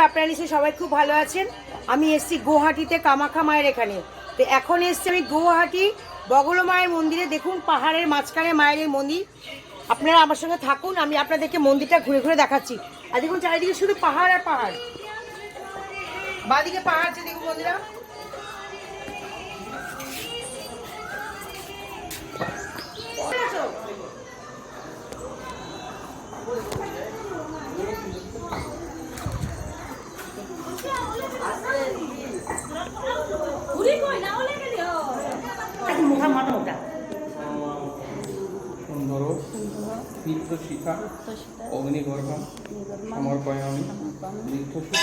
আপনারা নিশ্চয়ই সবাই খুব ভালো আছেন। আমি এসেছি গুয়াহাটিতে কামাখ্যা মায়ের এখানে। তো এখন এসেছি আমি গুয়াহাটি বগলা মায়ের মন্দিরে। দেখুন পাহাড়ের মাঝখানে মায়ের এই মন্দির। আপনারা আমার সঙ্গে থাকুন, আমি আপনাদেরকে মন্দিরটা ঘুরে ঘুরে দেখাচ্ছি। আর দেখুন চারিদিকে শুধু পাহাড় আর পাহাড়, বাদিকে পাহাড় আছে দেখুন বন্ধুরা। নিত্যশিখা অগ্নিগর্ভা সমর্পয়ামি নিত্যশুভ।